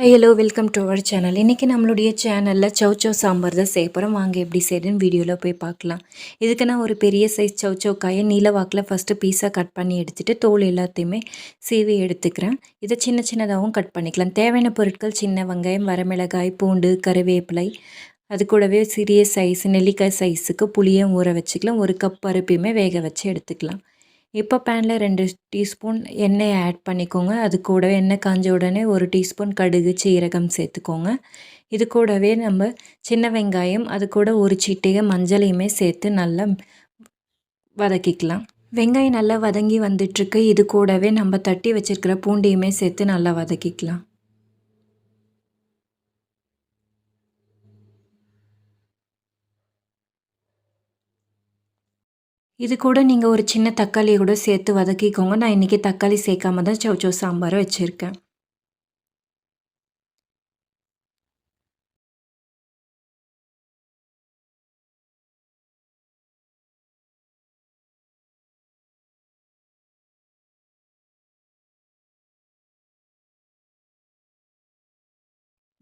Hello welcome to our channel. இன்றைக்கி நம்மளுடைய சேனலில் சௌ சாம்பார் தான் செய்ய போகிறோம். வாங்க எப்படி செய்யுதுன்னு வீடியோவில் போய் பார்க்கலாம். இதுக்கு நான் ஒரு பெரிய சைஸ் சௌ காயை நீல வாக்கில் ஃபஸ்ட்டு பீஸாக கட் பண்ணி எடுத்துகிட்டு தோல் எல்லாத்தையுமே சீவி எடுத்துக்கிறேன். இதை சின்ன சின்னதாகவும் கட் பண்ணிக்கலாம். தேவையான பொருட்கள் சின்ன வெங்காயம், வரமிளகாய், பூண்டு, கருவேப்பிலை, அது கூடவே சிறிய சைஸ் நெல்லிக்காய் சைஸுக்கு புளியை ஊற வச்சுக்கலாம். ஒரு கப் பருப்பையுமே வேக வச்சு எடுத்துக்கலாம். இப்போ பேனில் 2 டீஸ்பூன் எண்ணெய் ஆட் பண்ணிக்கோங்க. அது கூடவே எண்ணெய் காஞ்ச உடனே 1 டீஸ்பூன் கடுகு, சீரகம் சேர்த்துக்கோங்க. இது கூடவே நம்ம சின்ன வெங்காயம், அது கூட ஒரு சிட்டிகை மஞ்சளையுமே சேர்த்து நல்லா வதக்கிக்கலாம். வெங்காயம் நல்லா வதங்கி வந்துட்டுருக்கு. இது கூடவே நம்ம தட்டி வச்சுருக்கிற பூண்டையுமே சேர்த்து நல்லா வதக்கிக்கலாம். இது கூட நீங்கள் ஒரு சின்ன தக்காளியை கூட சேர்த்து வதக்கிக்கோங்க. நான் இன்றைக்கி தக்காளி சேர்க்காம தான் சௌ சாம்பாரை வச்சுருக்கேன்.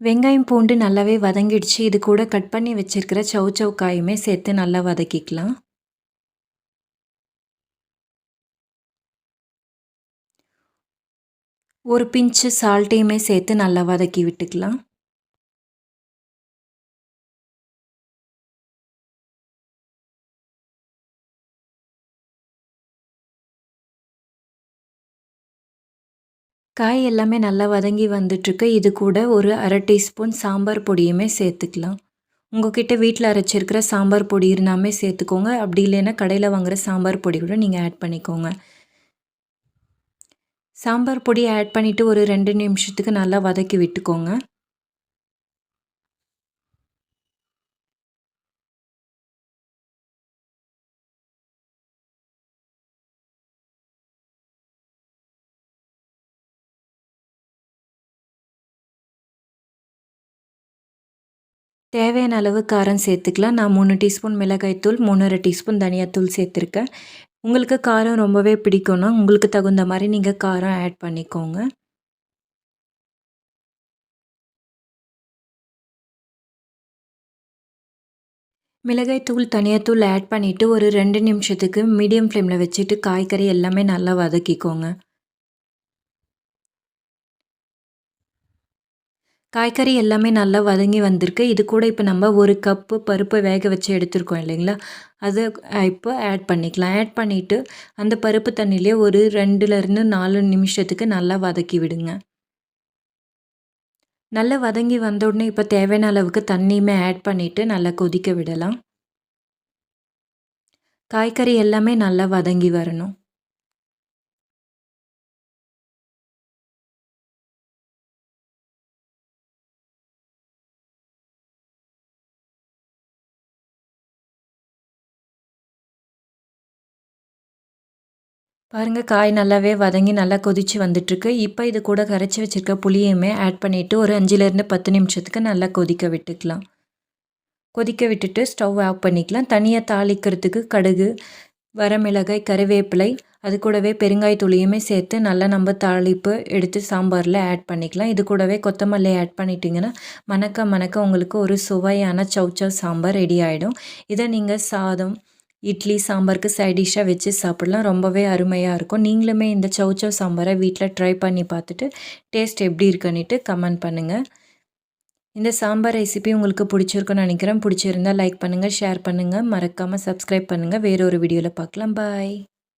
வெங்காயம் பூண்டு நல்லாவே வதங்கிடுச்சு. இது கூட கட் பண்ணி வச்சுருக்கிற சௌ காயுமே சேர்த்து நல்லா வதக்கிக்கலாம். ஒரு பிஞ்சு சால்ட்டையுமே சேர்த்து நல்லா வதக்கி விட்டுக்கலாம். காய் எல்லாமே நல்லா வதங்கி வந்துட்டுருக்கு. இது கூட ஒரு அரை டீஸ்பூன் சாம்பார் பொடியுமே சேர்த்துக்கலாம். உங்கள்கிட்ட வீட்டில் அரைச்சிருக்கிற சாம்பார் பொடி இருந்தாமே சேர்த்துக்கோங்க. அப்படி இல்லைன்னா கடையில் வாங்குகிற சாம்பார் பொடி கூட நீங்கள் ஆட் பண்ணிக்கோங்க. சாம்பார் பொடி ஆட் பண்ணிவிட்டு ஒரு 2 நிமிஷத்துக்கு நல்லா வதக்கி விட்டுக்கோங்க. தேவையான அளவு காரம் சேர்த்துக்கலாம். நான் 3 டீஸ்பூன் மிளகாய்த்தூள், 3 1/2 டீஸ்பூன் தனியாத்தூள் சேர்த்துருக்கேன். உங்களுக்கு காரம் ரொம்பவே பிடிக்கும்னா உங்களுக்கு தகுந்த மாதிரி நீங்கள் காரம் ஆட் பண்ணிக்கோங்க. மிளகாய்த்தூள், தனியாத்தூள் ஆட் பண்ணிவிட்டு ஒரு 2 நிமிஷத்துக்கு மீடியம் ஃப்ளேமில் வச்சுட்டு காய்கறி எல்லாமே நல்லா வதக்கிக்கோங்க. காய்கறி எல்லாமே நல்லா வதங்கி வந்திருக்கு. இது கூட இப்போ நம்ம 1 கப்பு பருப்பை வேக வச்சு எடுத்துருக்கோம் இல்லைங்களா? அதை இப்போ ஆட் பண்ணிக்கலாம். ஆட் பண்ணிவிட்டு அந்த பருப்பு தண்ணியிலே ஒரு 2லேருந்து 4 நிமிஷத்துக்கு நல்லா வதக்கி விடுங்க. நல்லா வதங்கி வந்த உடனே இப்போ தேவையான அளவுக்கு தண்ணியுமே ஆட் பண்ணிவிட்டு நல்லா கொதிக்க விடலாம். காய்கறி எல்லாமே நல்லா வதங்கி வரணும். பாருங்கள், காய் நல்லாவே வதங்கி நல்லா கொதிச்சு வந்துட்டுருக்கு. இப்போ இது கூட கரைச்சி வச்சுருக்க புளியுமே ஆட் பண்ணிவிட்டு ஒரு 5லேருந்து 10 நிமிஷத்துக்கு நல்லா கொதிக்க விட்டுக்கலாம். கொதிக்க விட்டுட்டு ஸ்டவ் ஆஃப் பண்ணிக்கலாம். தனியாக தாளிக்கிறதுக்கு கடுகு, வரமிளகாய், கருவேப்பிலை, அது கூடவே பெருங்காயத்தூளையுமே சேர்த்து நல்லா நம்ம தாளிப்பு எடுத்து சாம்பாரில் ஆட் பண்ணிக்கலாம். இது கூடவே கொத்தமல்லி ஆட் பண்ணிட்டீங்கன்னா மணக்க மணக்க உங்களுக்கு ஒரு சுவையான சௌ சாம்பார் ரெடி ஆகிடும். இதை நீங்கள் சாதம், இட்லி, சாம்பாருக்கு சைட் டிஷ்ஷாக வச்சு சாப்பிட்லாம். ரொம்பவே அருமையாக இருக்கும். நீங்களுமே இந்த சௌ சாம்பாரை வீட்டில் ட்ரை பண்ணி பார்த்துட்டு டேஸ்ட் எப்படி இருக்குன்னுட்டு கமெண்ட் பண்ணுங்கள். இந்த சாம்பார் ரெசிபி உங்களுக்கு பிடிச்சிருக்குன்னு நினைக்கிறேன். பிடிச்சிருந்தால் லைக் பண்ணுங்கள், ஷேர் பண்ணுங்கள், மறக்காமல் சப்ஸ்கிரைப் பண்ணுங்கள். வேறு ஒரு வீடியோவில் பார்க்கலாம். பாய்.